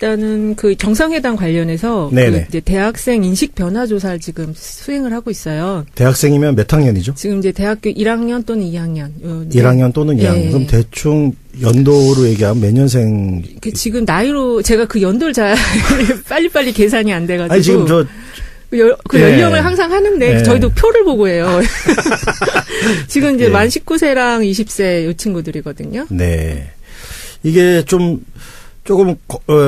일단은 그 정상회담 관련해서 그 이제 대학생 인식 변화 조사를 지금 수행을 하고 있어요. 대학생이면 몇 학년이죠? 지금 이제 대학교 1학년 또는 2학년. 1학년 또는 2학년. 그럼 대충 연도로 얘기하면 몇 년생? 지금 나이로 제가 그 연도를 잘 빨리빨리 계산이 안 돼가지고. 아니 지금 연령을 항상 하는데 저희도 표를 보고 해요. 지금 이제 만 19세랑 20세 이 친구들이거든요. 네. 이게 조금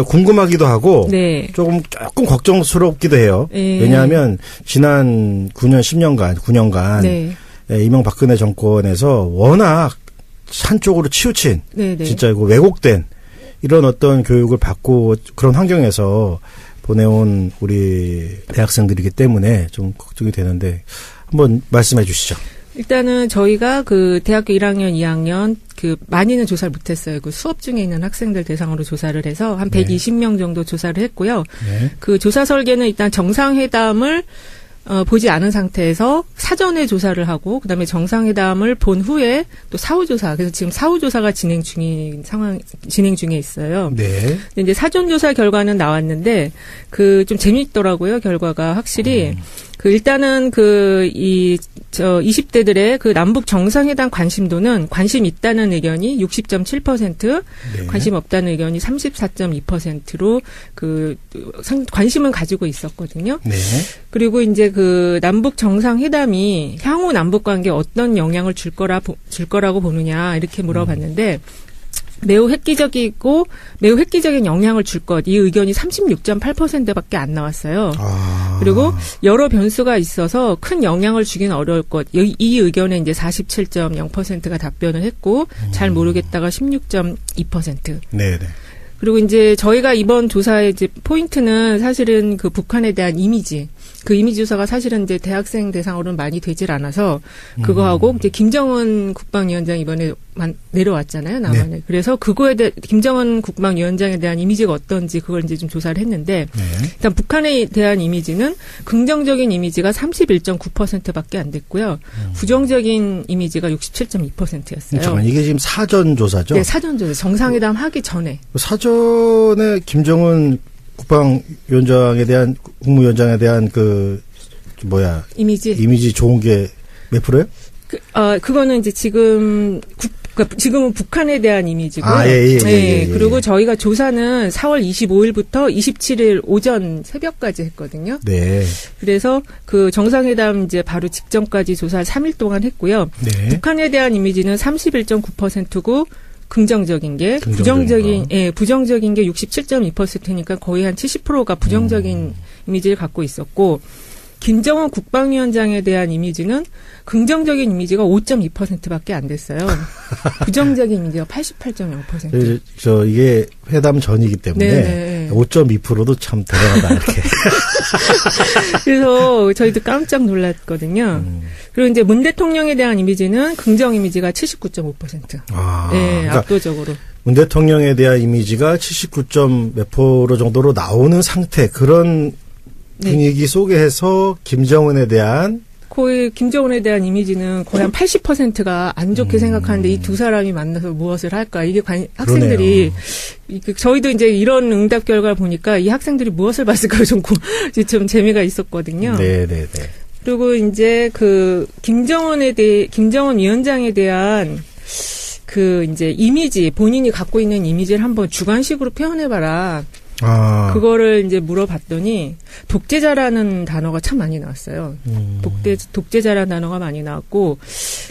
궁금하기도 하고 조금 걱정스럽기도 해요. 왜냐하면 지난 9년간 이명박근혜 정권에서 워낙 한쪽으로 치우친 진짜 이거 왜곡된 이런 어떤 교육을 받고 그런 환경에서 보내온 우리 대학생들이기 때문에 좀 걱정이 되는데 한번 말씀해 주시죠. 일단은 저희가 그 대학교 1학년, 2학년 그 많이는 조사를 못했어요. 그 수업 중에 있는 학생들 대상으로 조사를 해서 한 120명 정도 조사를 했고요. 그 조사 설계는 일단 정상회담을 보지 않은 상태에서 사전에 조사를 하고 그다음에 정상회담을 본 후에 또 사후조사. 그래서 지금 사후조사가 진행 중에 있어요. 근데 이제 사전조사 결과는 나왔는데 그 좀 재밌더라고요. 결과가 확실히 그 일단은 20대들의 그 남북 정상회담 관심도는 관심 있다는 의견이 60.7%, 관심 없다는 의견이 34.2%로 관심은 가지고 있었거든요. 그리고 이제 그 남북 정상회담이 향후 남북 관계에 어떤 영향을 줄 거라고 보느냐 이렇게 물어봤는데 매우 획기적인 영향을 줄 것. 이 의견이 36.8%밖에 안 나왔어요. 그리고 여러 변수가 있어서 큰 영향을 주기는 어려울 것. 이 의견에 이제 47.0%가 답변을 했고 잘 모르겠다가 16.2%. 네네. 그리고 이제 저희가 이번 조사의 이제 포인트는 사실은 그 북한에 대한 이미지. 그 이미지 조사가 사실은 이제 대학생 대상으로는 많이 되질 않아서 그거하고 이제 김정은 국방위원장 이번에 내려왔잖아요, 남한에. 그래서 그거에 대해 김정은 국방위원장에 대한 이미지가 어떤지 그걸 이제 좀 조사를 했는데 일단 북한에 대한 이미지는 긍정적인 이미지가 31.9%밖에 안 됐고요. 부정적인 이미지가 67.2%였어요. 잠깐만, 이게 지금 사전 조사죠? 네, 사전 조사. 정상회담 하기 전에. 사전에 김정은 국방위원장에 대한 국무위원장에 대한 이미지 좋은 게 몇 프로예요? 그거는 이제 지금은 북한에 대한 이미지고요. 그리고 저희가 조사는 4월 25일부터 27일 오전 새벽까지 했거든요. 그래서 그 정상회담 이제 바로 직전까지 조사를 3일 동안 했고요. 북한에 대한 이미지는 31.9%고 긍정적인 게 부정적인 게 67.2%니까 거의 한 70%가 부정적인 이미지를 갖고 있었고 김정은 국방위원장에 대한 이미지는 긍정적인 이미지가 5.2%밖에 안 됐어요. 부정적인 이미지가 88.0%. 이게 회담 전이기 때문에 5.2%도 참 대단하다 이렇게. 그래서 저희도 깜짝 놀랐거든요. 그리고 이제 문 대통령에 대한 이미지는 긍정 이미지가 79.5%. 그러니까 압도적으로. 문 대통령에 대한 이미지가 79.몇% 정도로 나오는 상태 그런 분위기 속에서 김정은에 대한 거의 김정은에 대한 이미지는 거의 한 80%가 안 좋게 생각하는데 이 두 사람이 만나서 무엇을 할까? 이게 학생들이 저희도 이제 이런 응답 결과를 보니까 이 학생들이 무엇을 봤을까 좀 재미가 있었거든요. 네네네. 그리고 이제 그 김정은 위원장에 대한 그 이제 이미지 본인이 갖고 있는 이미지를 한번 주관식으로 표현해봐라. 그거를 이제 물어봤더니 독재자라는 단어가 참 많이 나왔어요. 독재자라는 단어가 많이 나왔고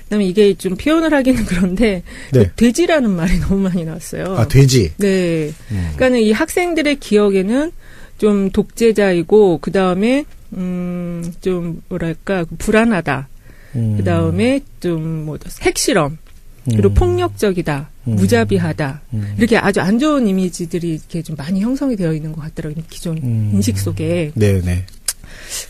그다음에 이게 좀 표현을 하기는 그런데 돼지라는 말이 너무 많이 나왔어요. 돼지. 네. 그러니까는 이 학생들의 기억에는 좀 독재자이고 그다음에 좀 뭐랄까 불안하다. 그다음에 좀 핵실험. 그리고 폭력적이다, 무자비하다, 이렇게 아주 안 좋은 이미지들이 이렇게 좀 많이 형성이 되어 있는 것 같더라고요. 기존 인식 속에. 네네.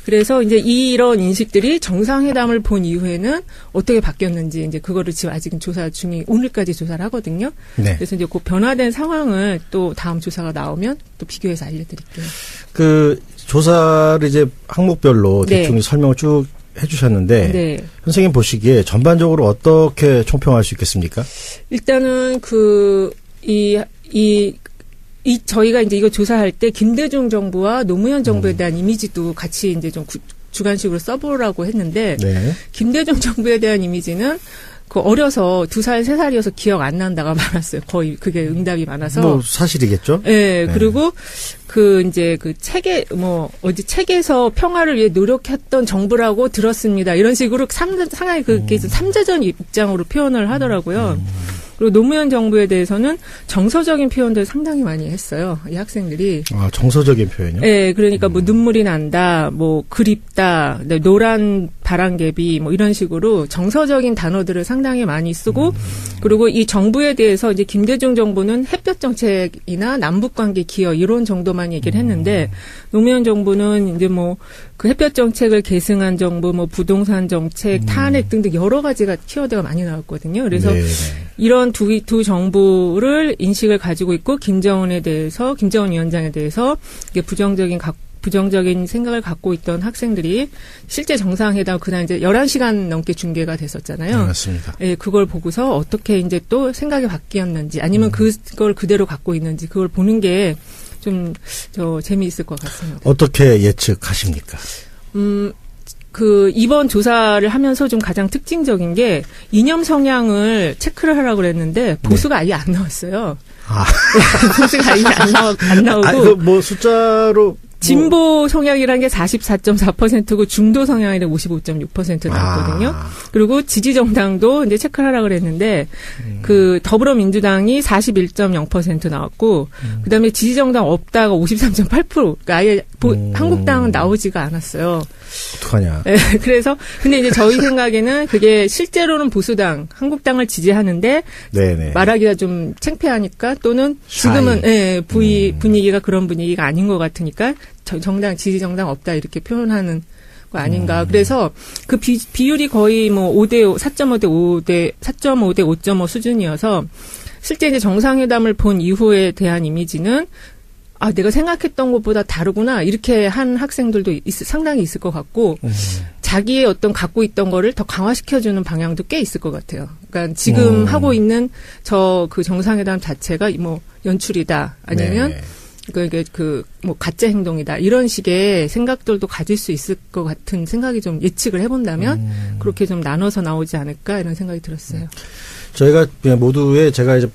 그래서 이제 이런 인식들이 정상회담을 본 이후에는 어떻게 바뀌었는지 이제 그거를 지금 아직은 조사 중에 오늘까지 조사를 하거든요. 그래서 이제 그 변화된 상황을 또 다음 조사가 나오면 또 비교해서 알려드릴게요. 그 조사를 이제 항목별로 대충 설명을 쭉 해주셨는데 선생님 보시기에 전반적으로 어떻게 총평할 수 있겠습니까? 일단은 저희가 이제 이거 조사할 때 김대중 정부와 노무현 정부에 대한 이미지도 같이 이제 좀 주관식으로 써보라고 했는데, 네. 김대중 정부에 대한 이미지는 어려서 2살, 3살이어서 기억 안 난다가 많았어요. 거의 그게 응답이 많아서. 뭐 사실이겠죠? 네. 그리고 책에서 평화를 위해 노력했던 정부라고 들었습니다. 이런 식으로 상당히 그게 삼자전 입장으로 표현을 하더라고요. 그리고 노무현 정부에 대해서는 정서적인 표현들 상당히 많이 했어요. 이 학생들이. 아, 정서적인 표현이요? 네, 그러니까 뭐 눈물이 난다, 뭐 그립다, 노란 바람개비, 뭐 이런 식으로 정서적인 단어들을 상당히 많이 쓰고, 그리고 이 정부에 대해서 이제 김대중 정부는 햇볕 정책이나 남북 관계 기여 이런 정도만 얘기를 했는데, 노무현 정부는 이제 뭐 그 햇볕 정책을 계승한 정부, 뭐 부동산 정책, 탄핵 등등 여러 가지가 키워드가 많이 나왔거든요. 그래서 네네. 이런 두 정부를 인식을 가지고 있고 김정은 위원장에 대해서 이게 부정적인 생각을 갖고 있던 학생들이 실제 정상회담 그날 이제 11시간 넘게 중계가 됐었잖아요. 네, 맞습니다. 예, 그걸 보고서 어떻게 이제 또 생각이 바뀌었는지 아니면 그걸 그대로 갖고 있는지 그걸 보는 게 좀 재미있을 것 같습니다. 어떻게 예측하십니까? 이번 조사를 하면서 좀 가장 특징적인 게 이념 성향을 체크를 하라고 그랬는데 보수가 아예 안 나왔어요. 아. 보수가 아예 안 나오고. 아니, 뭐 숫자로. 진보 성향이라는 게 44.4%고 중도 성향이라는 55.6% 나왔거든요. 그리고 지지정당도 이제 체크를 하라고 그랬는데 더불어민주당이 41.0% 나왔고 그다음에 지지정당 없다가 53.8%. 그러니까 아예 한국당은 나오지가 않았어요. 어떡하냐. 네, 그래서 근데 이제 저희 생각에는 그게 실제로는 보수당, 한국당을 지지하는데 네네. 말하기가 좀 창피하니까 또는 지금은 분위기가 그런 분위기가 아닌 것 같으니까 지지정당 없다 이렇게 표현하는 거 아닌가. 그래서 그 비율이 거의 뭐 5대 4.5대 5.5 수준이어서 실제 이제 정상회담을 본 이후에 대한 이미지는 내가 생각했던 것보다 다르구나. 이렇게 한 학생들도 상당히 있을 것 같고, 자기의 어떤 갖고 있던 거를 더 강화시켜주는 방향도 꽤 있을 것 같아요. 그러니까 지금 하고 있는 그 정상회담 자체가 뭐 연출이다. 아니면 뭐 가짜 행동이다. 이런 식의 생각들도 가질 수 있을 것 같은 생각이 좀 예측을 해본다면, 그렇게 좀 나눠서 나오지 않을까 이런 생각이 들었어요. 저희가 모두의 제가 이제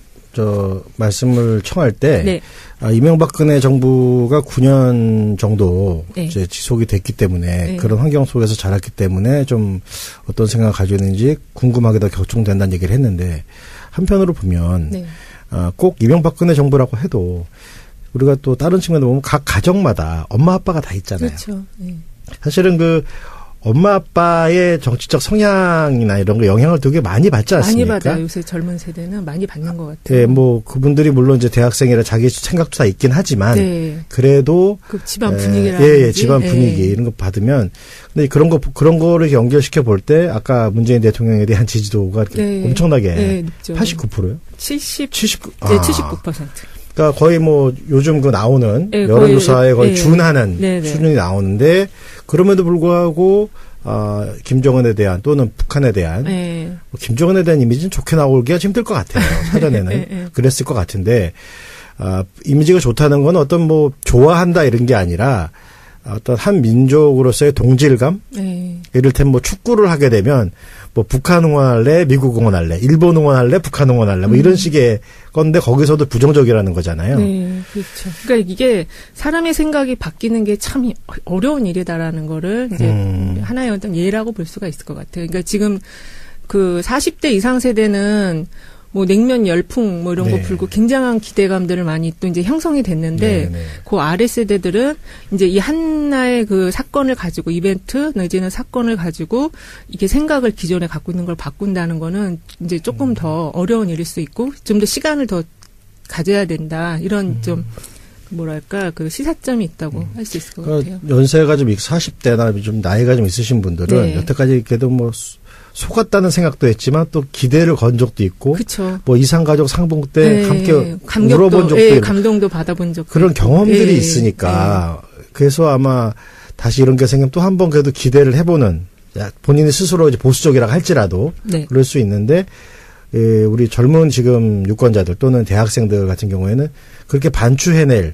말씀을 청할 때, 네. 이명박근혜 정부가 9년 정도 네. 이제 지속이 됐기 때문에 네. 그런 환경 속에서 자랐기 때문에 좀 어떤 생각을 가지고 있는지 궁금하게도 격정된다는 얘기를 했는데 한편으로 보면 네. 꼭 이명박근혜 정부라고 해도 우리가 또 다른 측면으로 보면 각 가정마다 엄마 아빠가 다 있잖아요. 그렇죠. 네. 사실은 엄마 아빠의 정치적 성향이나 이런 거 영향을 되게 많이 받지 않습니까? 많이 받아요. 요새 젊은 세대는 많이 받는 것 같아요. 네, 뭐 그분들이 물론 이제 대학생이라 자기 생각도 다 있긴 하지만 네. 그래도 그 집안 분위기라든지 집안 분위기 이런 거 받으면 근데 그런 거를 연결시켜 볼 때 아까 문재인 대통령에 대한 지지도가 이렇게 엄청나게 89%요? 79. 네, 79%. 그러니까 거의 뭐 요즘 나오는 여론조사에 거의 준하는 수준이 나오는데 그럼에도 불구하고 김정은에 대한 또는 북한에 대한 김정은에 대한 이미지는 좋게 나오기가 힘들 것 같아요. 사전에는 그랬을 것 같은데 이미지가 좋다는 건 어떤 뭐 좋아한다 이런 게 아니라 어떤 한 민족으로서의 동질감 이를테면 뭐 축구를 하게 되면 뭐 북한 응원할래, 미국 응원할래, 일본 응원할래, 북한 응원할래, 뭐 이런 식의 건데 거기서도 부정적이라는 거잖아요. 네, 그렇죠. 그러니까 이게 사람의 생각이 바뀌는 게 참 어려운 일이다라는 거를 이제 하나의 어떤 예라고 볼 수가 있을 것 같아요. 그러니까 지금 40대 이상 세대는 뭐 냉면 열풍 뭐 이런 거 불고 굉장한 기대감들을 많이 또 이제 형성이 됐는데 그 아래 세대들은 이제 이 하나의 그 사건을 가지고 이벤트 내지는 사건을 가지고 이게 생각을 기존에 갖고 있는 걸 바꾼다는 거는 이제 조금 더 어려운 일일 수 있고 좀 더 시간을 더 가져야 된다 이런 좀 뭐랄까 그 시사점이 있다고 할 수 있을 것 같아요. 연세가 좀 40대나 좀 나이가 좀 있으신 분들은 여태까지 그래도 뭐 속았다는 생각도 했지만 또 기대를 건 적도 있고, 그쵸. 뭐 이상가족 상봉 때 함께 울어본 적도 있고, 감동도 받아본 적도 그런 경험들이 있으니까 그래서 아마 다시 이런 게 생기면 또 한 번 그래도 기대를 해보는 본인이 스스로 이제 보수적이라고 할지라도 그럴 수 있는데 우리 젊은 지금 유권자들 또는 대학생들 같은 경우에는 그렇게 반추해낼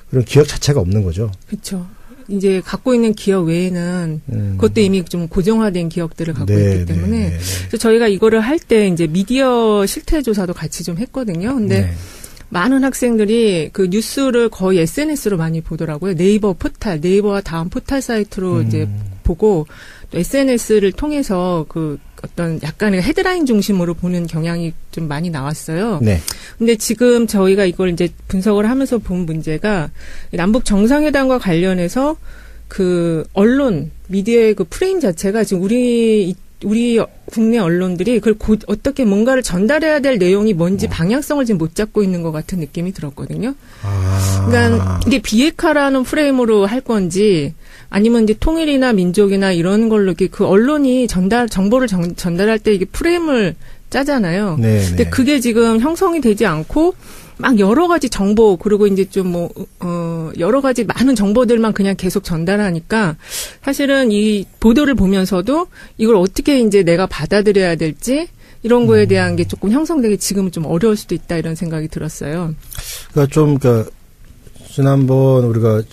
그런 기억 자체가 없는 거죠. 그렇죠. 이제 갖고 있는 기억 외에는 그것도 이미 좀 고정화된 기억들을 갖고 있기 때문에 그래서 저희가 이거를 할 때 이제 미디어 실태 조사도 같이 좀 했거든요. 근데 많은 학생들이 그 뉴스를 거의 SNS로 많이 보더라고요. 네이버 포탈, 네이버와 다음 포탈 사이트로 이제 보고 또 SNS를 통해서 그 어떤 약간의 헤드라인 중심으로 보는 경향이 좀 많이 나왔어요. 네. 근데 지금 저희가 이걸 이제 분석을 하면서 본 문제가 남북 정상회담과 관련해서 그 언론, 미디어의 그 프레임 자체가 지금 우리 국내 언론들이 그걸 어떻게 뭔가를 전달해야 될 내용이 뭔지 방향성을 지금 못 잡고 있는 것 같은 느낌이 들었거든요. 그러니까 이게 비핵화라는 프레임으로 할 건지 아니면 이제 통일이나 민족이나 이런 걸로 이렇게 그 언론이 정보를 전달할 때 이게 프레임을 짜잖아요. 네네. 근데 그게 지금 형성이 되지 않고 막 여러 가지 정보 그리고 이제 좀 여러 가지 많은 정보들만 그냥 계속 전달하니까 사실은 이 보도를 보면서도 이걸 어떻게 이제 내가 받아들여야 될지 이런 거에 대한 게 조금 형성되기 지금은 좀 어려울 수도 있다 이런 생각이 들었어요. 그러니까 지난번 우리가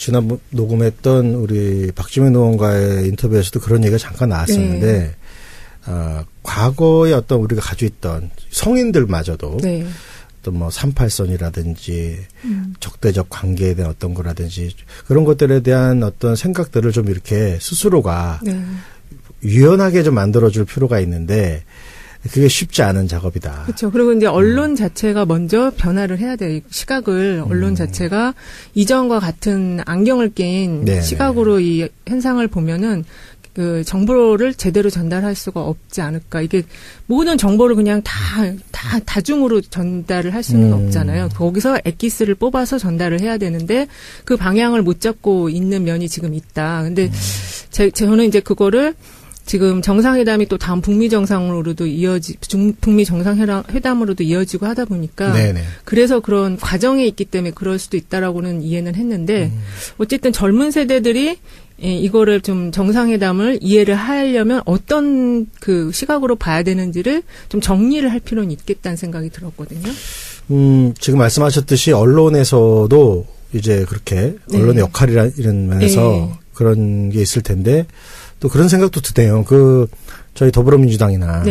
녹음했던 우리 박지민 의원과의 인터뷰에서도 그런 얘기가 잠깐 나왔었는데 과거에 어떤 우리가 가지고 있던 성인들마저도 또 뭐 38선이라든지 적대적 관계에 대한 어떤 거라든지 그런 것들에 대한 어떤 생각들을 좀 이렇게 스스로가 유연하게 좀 만들어줄 필요가 있는데 그게 쉽지 않은 작업이다. 그렇죠. 그리고 이제 언론 자체가 먼저 변화를 해야 돼요. 시각을 언론 자체가 이전과 같은 안경을 낀 시각으로 이 현상을 보면은 그 정보를 제대로 전달할 수가 없지 않을까. 이게 모든 정보를 그냥 다 다중으로 전달을 할 수는 없잖아요. 거기서 엑기스를 뽑아서 전달을 해야 되는데 그 방향을 못 잡고 있는 면이 지금 있다. 근데 저는 이제 그거를 지금 정상회담이 또 다음 북미 정상으로도 북미 정상회담으로도 이어지고 하다 보니까 그래서 그런 과정에 있기 때문에 그럴 수도 있다라고는 이해는 했는데 어쨌든 젊은 세대들이 이거를 좀 정상회담을 이해를 하려면 어떤 그 시각으로 봐야 되는지를 좀 정리를 할 필요는 있겠다는 생각이 들었거든요. 지금 말씀하셨듯이 언론에서도 이제 그렇게 언론의 역할이라 이런 면에서 그런 게 있을 텐데 또 그런 생각도 드네요. 저희 더불어민주당이나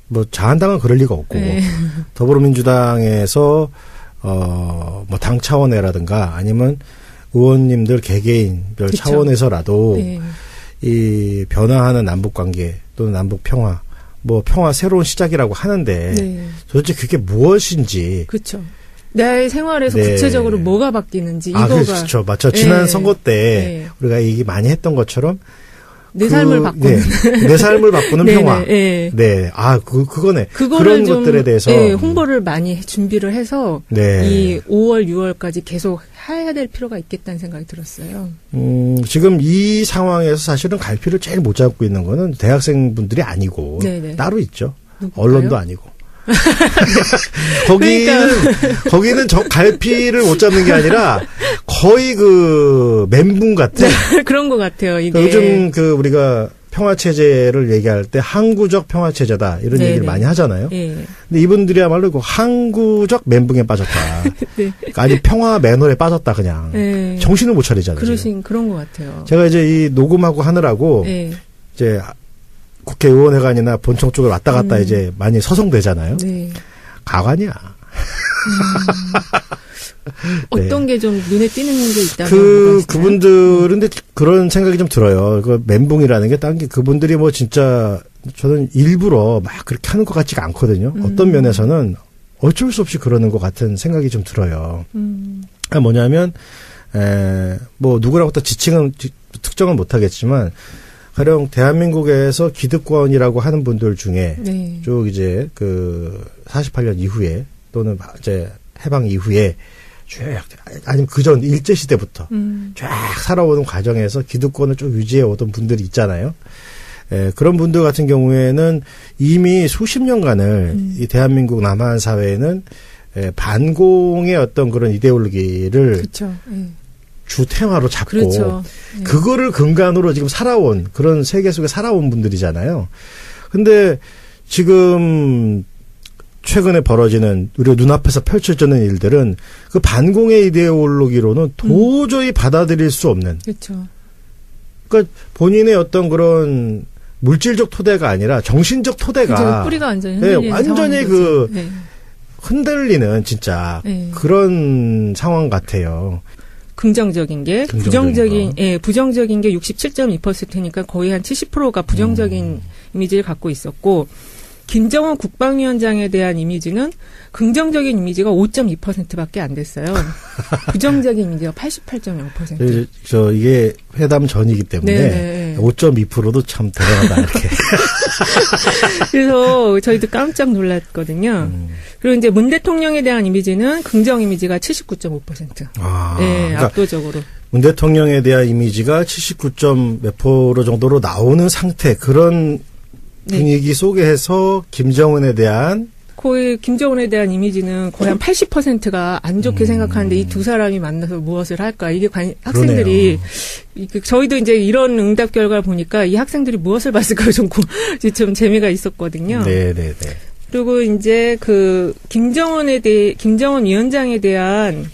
뭐 자한당은 그럴 리가 없고 더불어민주당에서 뭐 당 차원에라든가 아니면 의원님들 개개인별 차원에서라도 이 변화하는 남북 관계 또는 남북 평화, 뭐 평화 새로운 시작이라고 하는데 도대체 그게 무엇인지. 그렇죠. 내 생활에서 구체적으로 뭐가 바뀌는지 이거가. 그렇죠. 맞죠. 지난 선거 때 우리가 얘기 많이 했던 것처럼 내 삶을 바꾸는. 내 삶을 바꾸는 평화. 그거네. 그런 것들에 대해서. 홍보를 많이 준비를 해서. 이 5월, 6월까지 계속 해야 될 필요가 있겠다는 생각이 들었어요. 지금 이 상황에서 사실은 갈피를 제일 못 잡고 있는 거는 대학생분들이 아니고. 따로 있죠. 누굴까요? 언론도 아니고. 거기는 갈피를 못 잡는 게 아니라 거의 멘붕 같아. 그런 것 같아요, 이게. 요즘 우리가 평화체제를 얘기할 때 항구적 평화체제다. 이런 얘기를 많이 하잖아요. 근데 이분들이야말로 항구적 멘붕에 빠졌다. 아니, 평화 매너에 빠졌다, 그냥. 정신을 못 차리잖아요. 그런 것 같아요. 제가 이제 이 녹음하고 하느라고 이제 국회의원회관이나 본청 쪽을 왔다 갔다 이제 많이 서성대잖아요. 가관이야. 어떤 게 좀 눈에 띄는 게 있다면 그분들은 그런 생각이 좀 들어요. 그 멘붕이라는 게 딴 게 그분들이 뭐 진짜 저는 일부러 막 그렇게 하는 것 같지가 않거든요. 어떤 면에서는 어쩔 수 없이 그러는 것 같은 생각이 좀 들어요. 뭐냐면 뭐 누구라고 또 지칭은 특정은 못하겠지만. 가령 대한민국에서 기득권이라고 하는 분들 중에 쭉 이제 48년 이후에 또는 이제 해방 이후에 쭉 아니면 그전 일제 시대부터 쫙 살아오는 과정에서 기득권을 쭉 유지해 오던 분들이 있잖아요. 그런 분들 같은 경우에는 이미 수십 년간을 이 대한민국 남한 사회에는 반공의 어떤 그런 이데올로기를 주 테마로 잡고 그거를 근간으로 지금 살아온 그런 세계 속에 살아온 분들이잖아요. 근데 지금 최근에 벌어지는 우리 눈앞에서 펼쳐지는 일들은 그 반공의 이데올로기로는 도저히 받아들일 수 없는. 그렇죠. 그러니까 본인의 어떤 그런 물질적 토대가 아니라 정신적 토대가 그렇죠. 뿌리가 완전히 흔들리는 완전히 흔들리는 진짜 그런 상황 같아요. 긍정적인 게 부정적인 게 67.2%니까 거의 한 70%가 부정적인 이미지를 갖고 있었고 김정은 국방위원장에 대한 이미지는 긍정적인 이미지가 5.2%밖에 안 됐어요. 부정적인 이미지가 88.0%. 이게 회담 전이기 때문에 네네. 5.2%도 참 대단하다 이렇게. 그래서 저희도 깜짝 놀랐거든요. 그리고 이제 문 대통령에 대한 이미지는 긍정 이미지가 79.5%. 네, 그러니까 압도적으로. 문 대통령에 대한 이미지가 79.몇% 정도로 나오는 상태 그런 분위기 속에서 김정은에 대한 거의 김정은에 대한 이미지는 거의 한 80%가 안 좋게 생각하는데 이 두 사람이 만나서 무엇을 할까? 이게 학생들이 저희도 이제 이런 응답 결과를 보니까 이 학생들이 무엇을 봤을까 좀 재미가 있었거든요. 네네네. 그리고 이제 그 김정은 위원장에 대한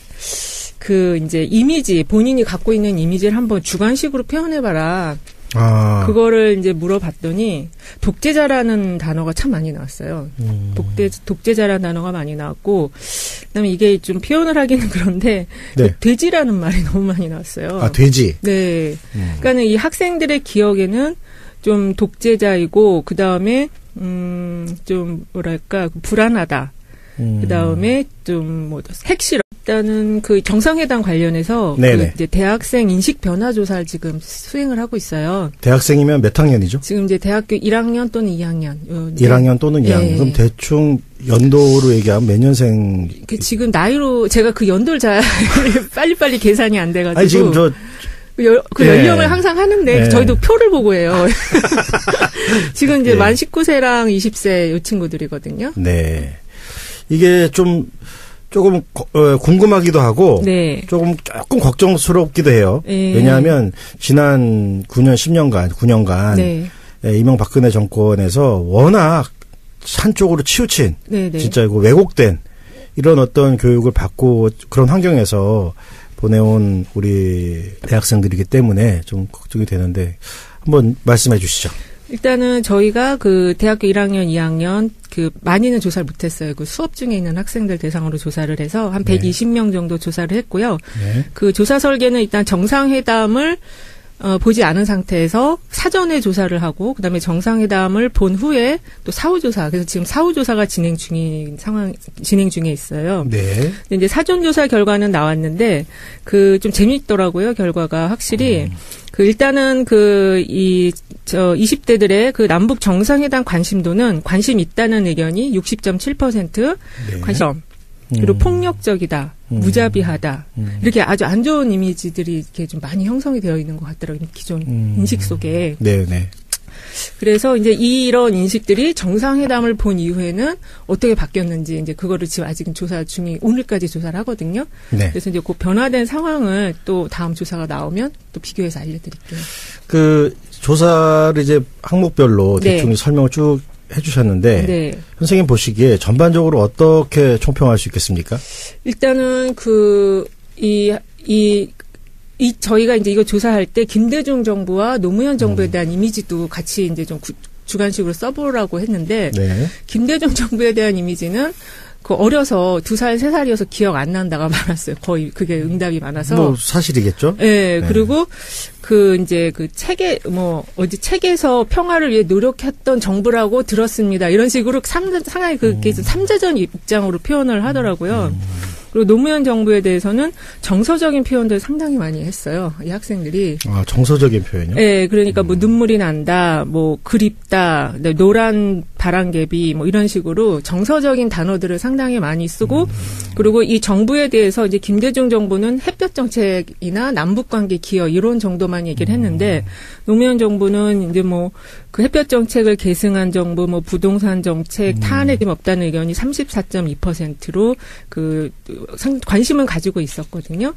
그 이제 이미지 본인이 갖고 있는 이미지를 한번 주관식으로 표현해봐라. 그거를 이제 물어봤더니 독재자라는 단어가 참 많이 나왔어요. 독재자라는 단어가 많이 나왔고, 그다음에 이게 좀 표현을 하기는 그런데 돼지라는 말이 너무 많이 나왔어요. 돼지. 네. 그러니까는 이 학생들의 기억에는 좀 독재자이고 그다음에 좀 뭐랄까 불안하다. 그다음에 좀 뭐 핵실험. 일단은 그 정상회담 관련해서 그 이제 대학생 인식 변화 조사를 지금 수행을 하고 있어요. 대학생이면 몇 학년이죠? 지금 이제 대학교 1학년 또는 2학년. 1학년 또는 2학년. 그럼 대충 연도로 얘기하면 몇 년생? 지금 나이로 제가 그 연도를 잘 빨리빨리 계산이 안 돼가지고. 아니 지금 연령을 항상 하는데 저희도 표를 보고 해요. 지금 이제 만 19세랑 20세 이 친구들이거든요. 네. 이게 조금 궁금하기도 하고 조금 걱정스럽기도 해요. 왜냐하면 지난 9년간 이명박근혜 정권에서 워낙 한쪽으로 치우친 진짜 이거 왜곡된 이런 어떤 교육을 받고 그런 환경에서 보내온 우리 대학생들이기 때문에 좀 걱정이 되는데 한번 말씀해 주시죠. 일단은 저희가 그 대학교 1학년, 2학년 그 많이는 조사를 못했어요. 그 수업 중에 있는 학생들 대상으로 조사를 해서 한 120명 정도 조사를 했고요. 그 조사 설계는 일단 정상회담을 보지 않은 상태에서 사전에 조사를 하고 그다음에 정상회담을 본 후에 또 사후조사. 그래서 지금 사후조사가 진행 중에 있어요. 근데 이제 사전조사 결과는 나왔는데 그 좀 재미있더라고요. 결과가 확실히 그 일단은 20대들의 그 남북 정상회담 관심도는 관심 있다는 의견이 60.7%, 관심. 그리고 폭력적이다, 무자비하다, 이렇게 아주 안 좋은 이미지들이 이렇게 좀 많이 형성이 되어 있는 것 같더라고요. 기존 인식 속에. 네네. 그래서 이제 이런 인식들이 정상회담을 본 이후에는 어떻게 바뀌었는지 이제 그거를 지금 아직은 조사 중에 오늘까지 조사를 하거든요. 그래서 이제 그 변화된 상황을 또 다음 조사가 나오면 또 비교해서 알려드릴게요. 그 조사를 이제 항목별로 대충 설명을 쭉 해주셨는데 선생님 보시기에 전반적으로 어떻게 총평할 수 있겠습니까? 일단은 저희가 이제 이거 조사할 때 김대중 정부와 노무현 정부에 대한 이미지도 같이 이제 좀 주관식으로 써보라고 했는데 김대중 정부에 대한 이미지는 그 어려서 2살, 3살이어서 기억 안 난다가 많았어요. 거의 그게 응답이 많아서. 뭐 사실이겠죠? 네. 그리고 이제 책에서 평화를 위해 노력했던 정부라고 들었습니다. 이런 식으로 상당히 그게 삼자전 입장으로 표현을 하더라고요. 그리고 노무현 정부에 대해서는 정서적인 표현들 상당히 많이 했어요. 이 학생들이. 정서적인 표현이요? 네, 그러니까 뭐 눈물이 난다, 뭐 그립다, 노란 바람개비, 뭐 이런 식으로 정서적인 단어들을 상당히 많이 쓰고, 그리고 이 정부에 대해서 이제 김대중 정부는 햇볕 정책이나 남북관계 기여 이런 정도만 얘기를 했는데, 노무현 정부는 이제 뭐 그 햇볕 정책을 계승한 정부, 뭐 부동산 정책, 탄핵이 없다는 의견이 34.2%로 관심은 가지고 있었거든요.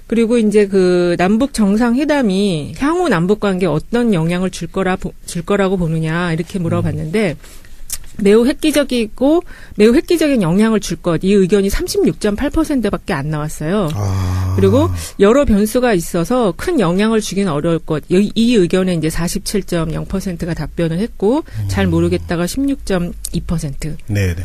그리고 이제 그 남북 정상회담이 향후 남북 관계에 어떤 영향을 줄 거라고 보느냐 이렇게 물어봤는데 매우 획기적이고 매우 획기적인 영향을 줄 것. 이 의견이 36.8%밖에 안 나왔어요. 그리고 여러 변수가 있어서 큰 영향을 주기는 어려울 것. 이 의견에 이제 47.0%가 답변을 했고 잘 모르겠다가 16.2%. 네.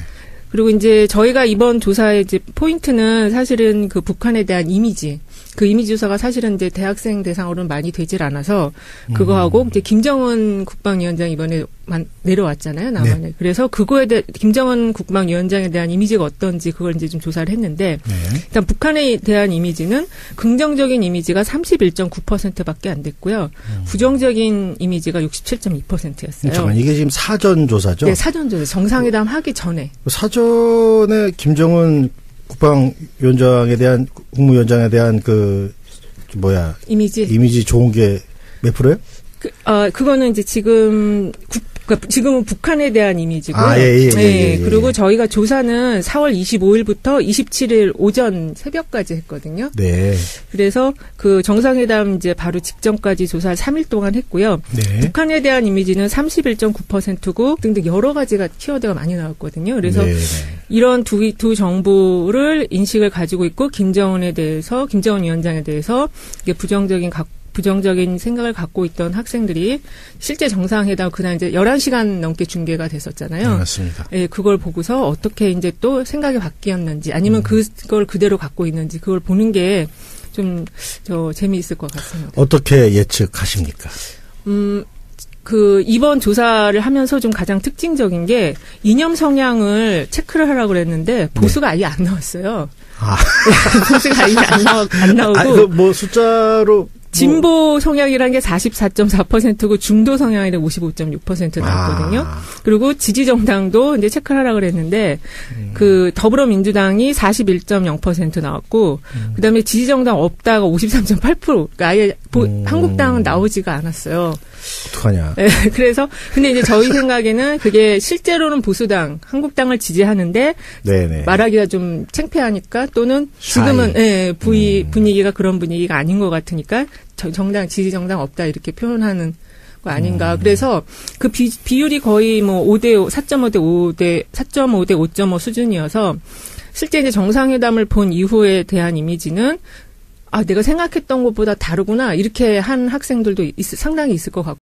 그리고 이제 저희가 이번 조사의 이제 포인트는 사실은 그 북한에 대한 이미지. 그 이미지 조사가 사실은 이제 대학생 대상으로는 많이 되질 않아서 그거하고 이제 김정은 국방위원장 이번에 내려왔잖아요, 남한에. 네. 그래서 그거에 대해 김정은 국방위원장에 대한 이미지가 어떤지 그걸 이제 좀 조사를 했는데 일단 북한에 대한 이미지는 긍정적인 이미지가 31.9%밖에 안 됐고요. 부정적인 이미지가 67.2%였어요. 잠깐 이게 지금 사전 조사죠? 네, 사전 조사. 정상회담 하기 전에. 사전에 김정은 국방위원장에 대한 국무위원장에 대한 이미지 좋은 게 몇 프로예요? 그거는 이제 지금은 북한에 대한 이미지고요. 예. 그리고 저희가 조사는 4월 25일부터 27일 오전 새벽까지 했거든요. 네. 그래서 그 정상회담 이제 바로 직전까지 조사를 3일 동안 했고요. 네. 북한에 대한 이미지는 31.9%고 등등 여러 가지가 키워드가 많이 나왔거든요. 그래서 이런 두 정부를 인식을 가지고 있고 김정은 위원장에 대해서 이게 부정적인 생각을 갖고 있던 학생들이 실제 정상회담 그날 이제 11시간 넘게 중계가 됐었잖아요. 네, 맞습니다. 예, 그걸 보고서 어떻게 이제 또 생각이 바뀌었는지 아니면 그걸 그대로 갖고 있는지 그걸 보는 게 좀 재미있을 것 같습니다. 어떻게 예측하십니까? 이번 조사를 하면서 좀 가장 특징적인 게 이념 성향을 체크를 하라고 그랬는데 보수가 아예 안 나왔어요. 보수가 아예 안 나오고. 숫자로. 진보 성향이라는 게 44.4%고 중도 성향이랑 55.6% 나왔거든요. 그리고 지지정당도 이제 체크를 하라고 그랬는데 그 더불어민주당이 41.0% 나왔고 그다음에 지지정당 없다가 53.8%. 그러니까 아예 한국당은 나오지가 않았어요. 어떡하냐. 네, 그래서 근데 이제 저희 생각에는 그게 실제로는 보수당, 한국당을 지지하는데 네네. 말하기가 좀 창피하니까 또는 지금은 분위기가 그런 분위기가 아닌 것 같으니까 지지정당 없다 이렇게 표현하는 거 아닌가. 그래서 그 비율이 거의 뭐 5대5, 4.5대 5.5 수준이어서 실제 이제 정상회담을 본 이후에 대한 이미지는 내가 생각했던 것보다 다르구나 이렇게 한 학생들도 상당히 있을 것 같고.